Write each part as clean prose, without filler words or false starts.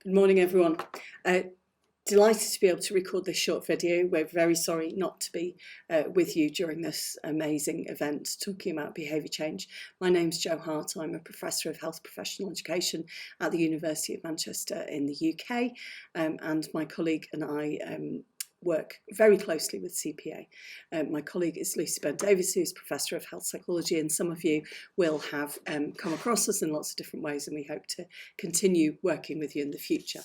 Good morning, everyone. Delighted to be able to record this short video. We're very sorry not to be with you during this amazing event talking about behaviour change. My name's Jo Hart. I'm a Professor of Health Professional Education at the University of Manchester in the UK, and my colleague and I work very closely with CPA. My colleague is Lucy Byrne-Davies, who's Professor of Health Psychology, and some of you will have come across us in lots of different ways, and we hope to continue working with you in the future.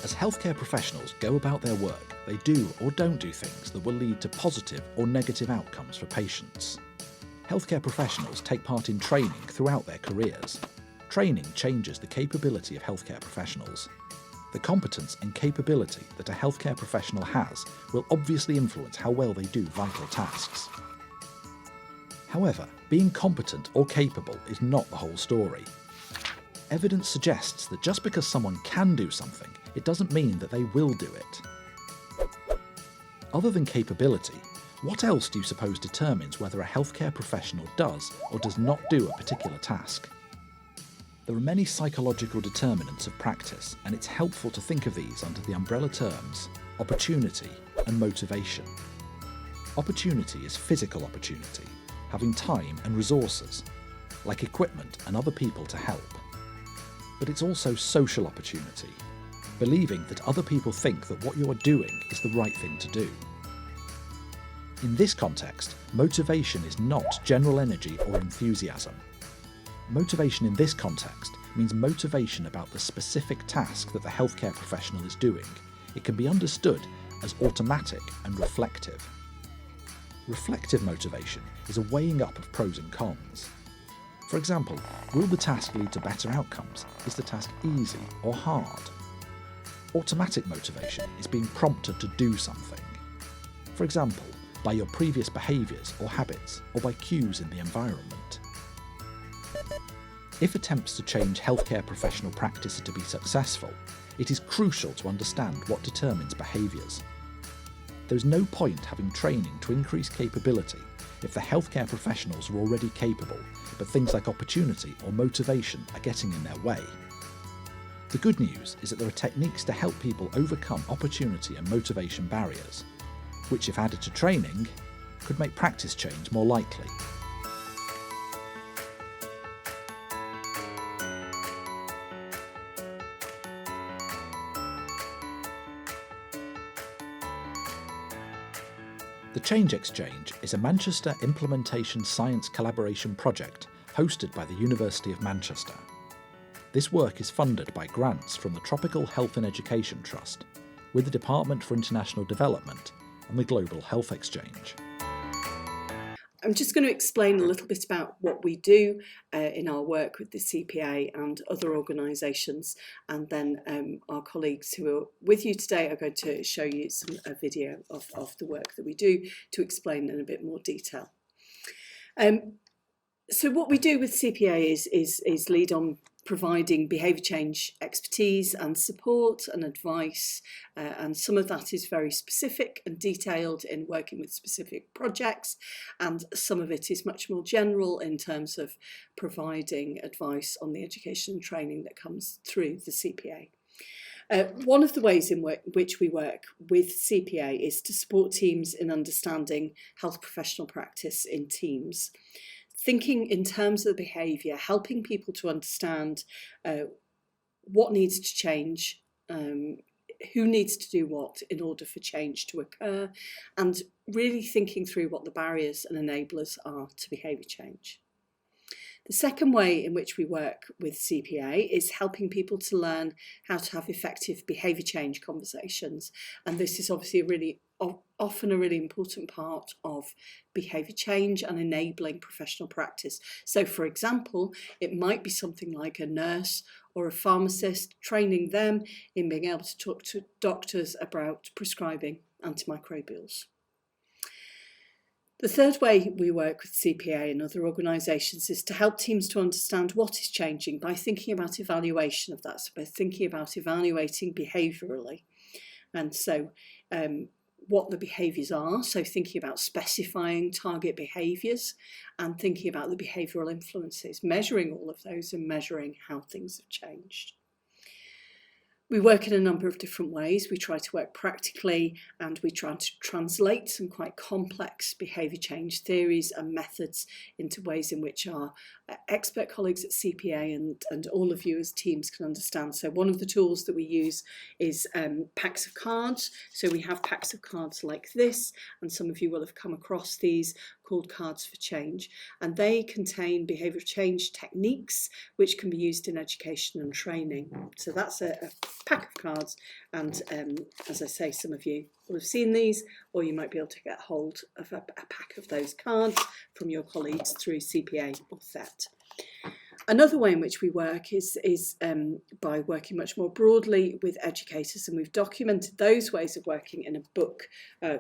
As healthcare professionals go about their work, they do or don't do things that will lead to positive or negative outcomes for patients. Healthcare professionals take part in training throughout their careers. Training changes the capability of healthcare professionals. The competence and capability that a healthcare professional has will obviously influence how well they do vital tasks. However, being competent or capable is not the whole story. Evidence suggests that just because someone can do something, it doesn't mean that they will do it. Other than capability, what else do you suppose determines whether a healthcare professional does or does not do a particular task? There are many psychological determinants of practice, and it's helpful to think of these under the umbrella terms opportunity and motivation. Opportunity is physical opportunity, having time and resources, like equipment and other people to help. But it's also social opportunity, believing that other people think that what you are doing is the right thing to do. In this context, motivation is not general energy or enthusiasm. Motivation in this context means motivation about the specific task that the healthcare professional is doing. It can be understood as automatic and reflective. Reflective motivation is a weighing up of pros and cons. For example, will the task lead to better outcomes? Is the task easy or hard? Automatic motivation is being prompted to do something. For example, by your previous behaviours or habits, or by cues in the environment. If attempts to change healthcare professional practice are to be successful, it is crucial to understand what determines behaviours. There is no point having training to increase capability if the healthcare professionals are already capable, but things like opportunity or motivation are getting in their way. The good news is that there are techniques to help people overcome opportunity and motivation barriers, which, if added to training, could make practice change more likely. The Change Exchange is a Manchester Implementation Science Collaboration project hosted by the University of Manchester. This work is funded by grants from the Tropical Health and Education Trust, with the Department for International Development and the Global Health Exchange. I'm just going to explain a little bit about what we do in our work with the CPA and other organisations, and then our colleagues who are with you today are going to show you a video of the work that we do to explain in a bit more detail. So what we do with CPA is lead on providing behaviour change expertise and support and advice, and some of that is very specific and detailed in working with specific projects, and some of it is much more general in terms of providing advice on the education and training that comes through the CPA. One of the ways in which we work with CPA is to support teams in understanding health professional practice in teams. Thinking in terms of the behaviour, helping people to understand what needs to change, who needs to do what in order for change to occur, and really thinking through what the barriers and enablers are to behaviour change. The second way in which we work with CPA is helping people to learn how to have effective behaviour change conversations, and this is obviously often a really important part of behaviour change and enabling professional practice. So for example, it might be something like a nurse or a pharmacist, training them in being able to talk to doctors about prescribing antimicrobials. The third way we work with CPA and other organisations is to help teams to understand what is changing by thinking about evaluation of that, so by thinking about evaluating behaviourally. And so what the behaviours are, so thinking about specifying target behaviours and thinking about the behavioural influences, measuring all of those and measuring how things have changed. We work in a number of different ways. We try to work practically, and we try to translate some quite complex behaviour change theories and methods into ways in which our expert colleagues at CPA and all of you as teams can understand. So one of the tools that we use is packs of cards. So we have packs of cards like this, and some of you will have come across these, called Cards for Change, and they contain behavioural change techniques which can be used in education and training. So that's a pack of cards, and as I say, some of you will have seen these, or you might be able to get hold of a pack of those cards from your colleagues through CPA or THET. Another way in which we work is by working much more broadly with educators, and we've documented those ways of working in a book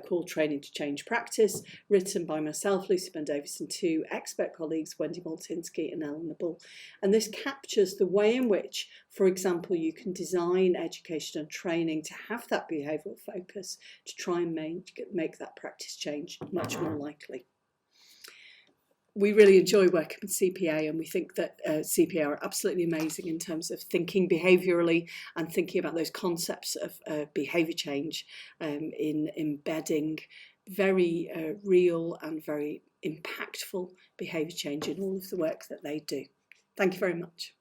called Training to Change Practice, written by myself, Lucy Ben-Davis, and two expert colleagues, Wendy Maltinsky and Ellen Bull. And this captures the way in which, for example, you can design education and training to have that behavioural focus to try and make that practice change much more likely. We really enjoy working with CPA, and we think that CPA are absolutely amazing in terms of thinking behaviourally and thinking about those concepts of behaviour change in embedding very real and very impactful behaviour change in all of the work that they do. Thank you very much.